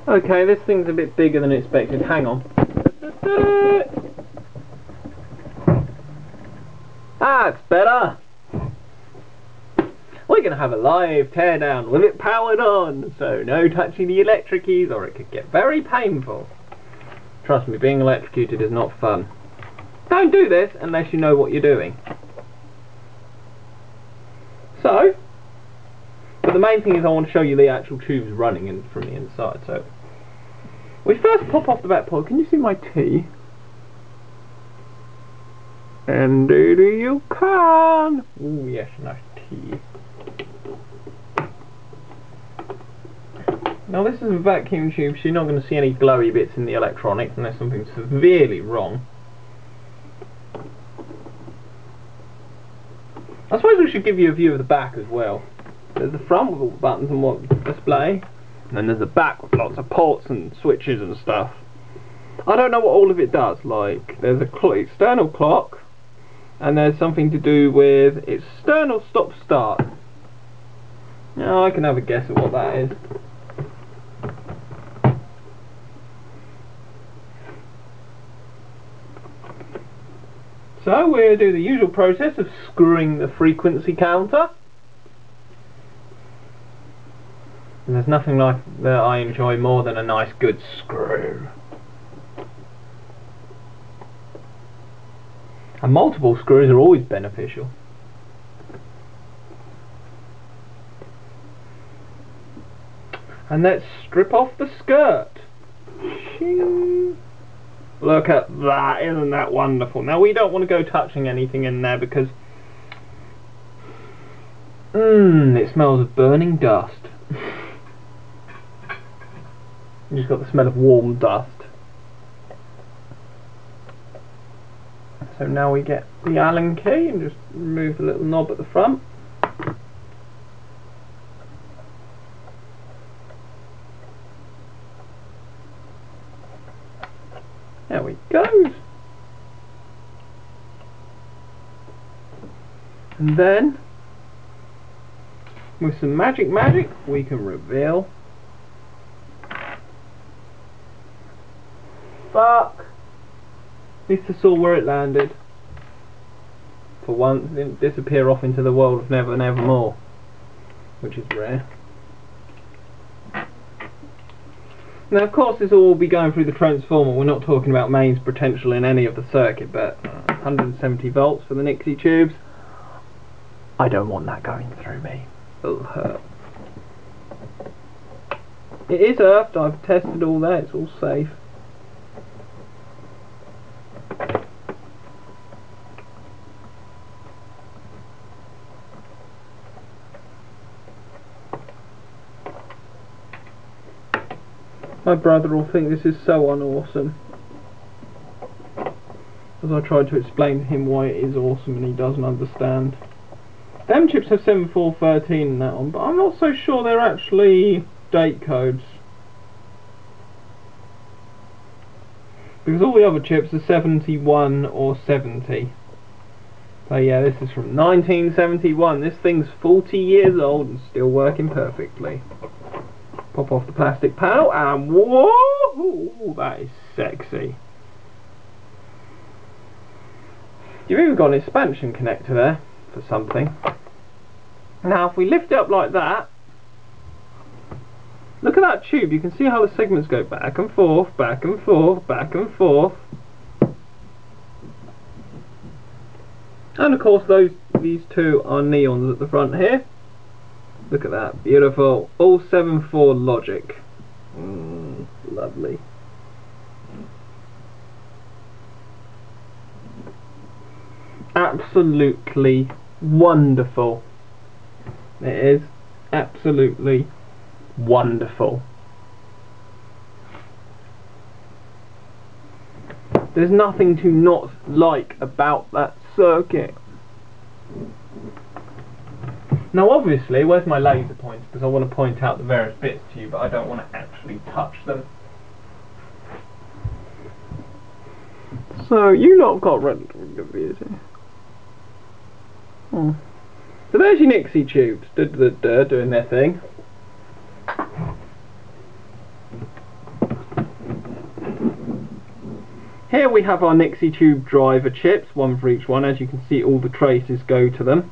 Okay, this thing's a bit bigger than expected. Hang on. That's better. We're going to have a live teardown with it powered on, so no touching the electric keys or it could get very painful. Trust me, being electrocuted is not fun. Don't do this unless you know what you're doing. So, but the main thing is I want to show you the actual tubes running in from the inside. So, we first pop off the back pod. Can you see my T? Indeed you can. Ooh yes, nice T. Now this is a vacuum tube, so you're not going to see any glowy bits in the electronics unless something's severely wrong. I suppose we should give you a view of the back as well. There's the front with all the buttons and what display, and then there's the back with lots of ports and switches and stuff. I don't know what all of it does. Like, there's a external clock, and there's something to do with external stop-start. Now I can have a guess at what that is. So we'll do the usual process of screwing the frequency counter. And there's nothing like that I enjoy more than a nice good screw. And multiple screws are always beneficial. And let's strip off the skirt. Shing. Look at that, isn't that wonderful? Now we don't want to go touching anything in there because it smells of burning dust. You just got the smell of warm dust. So now we get the Allen key and just remove the little knob at the front. There we go. And then, with some magic, we can reveal. Fuck! At least I saw where it landed. For once, it didn't disappear off into the world of never and ever more, which is rare. Now of course this will all be going through the transformer. We're not talking about mains potential in any of the circuit, but 170 volts for the Nixie tubes. I don't want that going through me. It'll hurt. It is earthed, I've tested all that, it's all safe. My brother will think this is so unawesome, as I tried to explain to him why it is awesome and he doesn't understand. Them chips have 7413 and that on, but I'm not so sure they're actually date codes, because all the other chips are 71 or 70. So yeah, this is from 1971. This thing's 40 years old and still working perfectly. Pop off the plastic panel and whoa, that is sexy. You've even got an expansion connector there for something. Now if we lift it up like that, look at that tube, you can see how the segments go back and forth, back and forth, back and forth. And of course these two are neons at the front here. Look at that, beautiful. All 7/4 logic. Lovely. Absolutely wonderful. It is absolutely wonderful. There's nothing to not like about that circuit. Now obviously, where's my laser pointer? Because I want to point out the various bits to you, but I don't want to actually touch them. So, you lot got relatively good views here. So there's your Nixie tubes, doing their thing. Here we have our Nixie tube driver chips, one for each one. As you can see, all the traces go to them.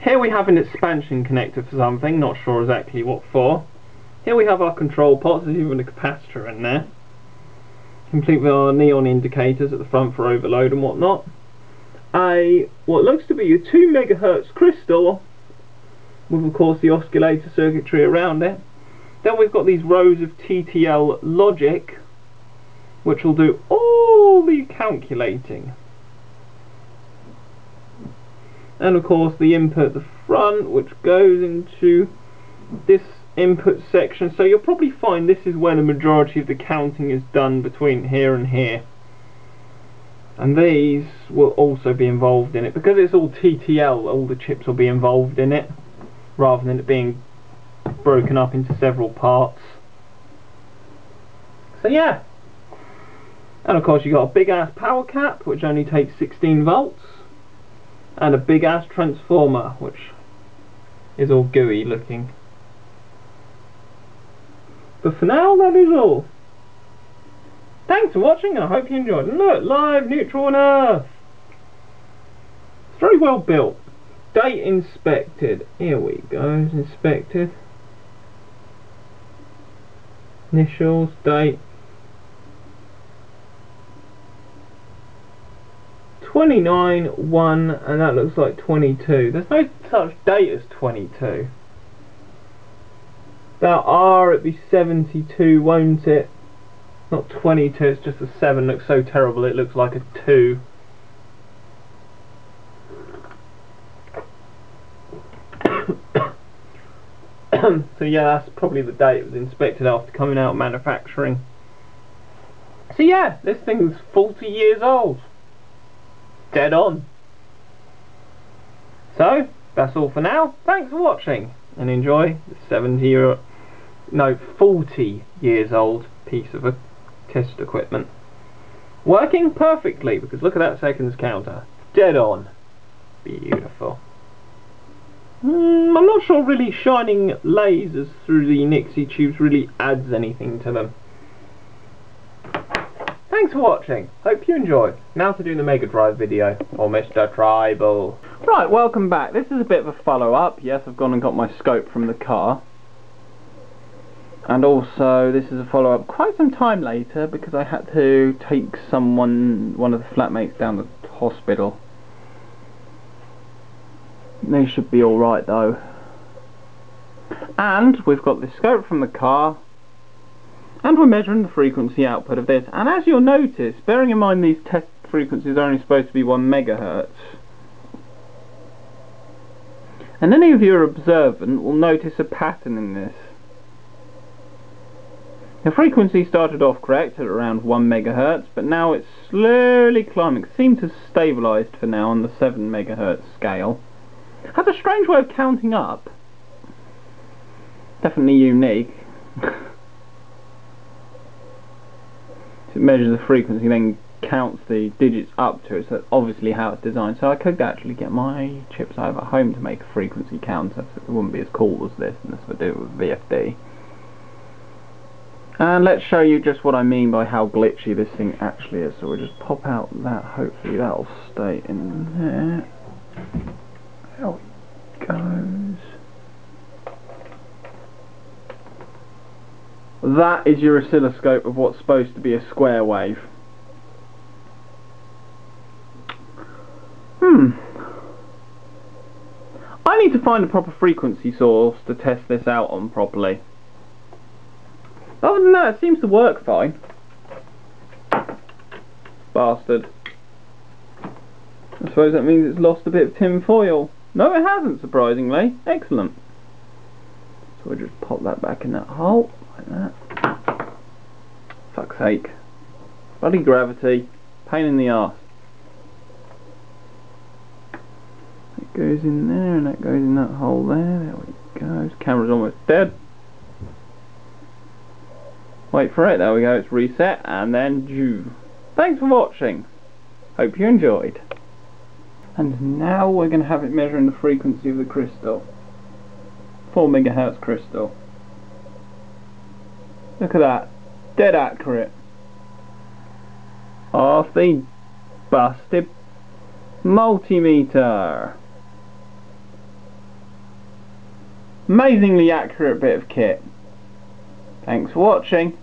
Here we have an expansion connector for something, not sure exactly what for. Here we have our control pots, there's even a capacitor in there. Complete with our neon indicators at the front for overload and whatnot. What looks to be a 2 MHz crystal, with of course the oscillator circuitry around it. Then we've got these rows of TTL logic, which will do all the calculating. And of course the input at the front, which goes into this input section. So you'll probably find this is where the majority of the counting is done, between here and here. And these will also be involved in it. Because it's all TTL, all the chips will be involved in it, rather than it being broken up into several parts. So yeah. And of course you've got a big ass power cap, which only takes 16 volts. And a big ass transformer, which is all gooey looking. But for now, that is all. Thanks for watching, and I hope you enjoyed. And look, live, neutral and earth. It's very well built. Date inspected. Here we go, it's inspected. Initials, date. 29/1, and that looks like 22. There's no such date as 22. That R, it'd be 72, won't it? Not 22, it's just a 7. Looks so terrible, it looks like a 2. So yeah, that's probably the date it was inspected after coming out of manufacturing. So yeah, this thing's 40 years old. Dead on. So, that's all for now. Thanks for watching, and enjoy the 40 years old piece of test equipment. Working perfectly, because look at that seconds counter. Dead on. Beautiful. I'm not sure really shining lasers through the Nixie tubes really adds anything to them. Thanks for watching. Hope you enjoyed. Now to do the Mega Drive video, or Mr. Tribal. Right, welcome back. This is a bit of a follow-up. Yes, I've gone and got my scope from the car. And also, this is a follow-up quite some time later, because I had to take one of the flatmates down to the hospital. They should be alright though. And we've got the scope from the car, and we're measuring the frequency output of this. And as you'll notice, bearing in mind these test frequencies are only supposed to be 1 MHz, and any of you who are observant will notice a pattern in this. The frequency started off correct at around 1 MHz, but now it's slowly climbing. It seems to have stabilised for now on the 7 MHz scale. Has a strange way of counting up. Definitely unique. It measures the frequency, then counts the digits up to it, so that's obviously how it's designed. So I could actually get my chips over at home to make a frequency counter, so it wouldn't be as cool as this, unless I do it with VFD. And let's show you just what I mean by how glitchy this thing actually is. So we'll just pop out that, hopefully that'll stay in there. There it goes. That is your oscilloscope of what's supposed to be a square wave. I need to find a proper frequency source to test this out on properly. Other than that, it seems to work fine. Bastard. I suppose that means it's lost a bit of tin foil. No, it hasn't, surprisingly. Excellent. So we'll just pop that back in that hole, like that. Fuck's sake. Bloody gravity. Pain in the arse. It goes in there, and that goes in that hole there. There we go. This camera's almost dead. Wait for it, there we go, it's reset, and then thanks for watching. Hope you enjoyed. And now we're going to have it measuring the frequency of the crystal. 4 MHz crystal. Look at that. Dead accurate. of the busted multimeter. Amazingly accurate bit of kit. Thanks for watching.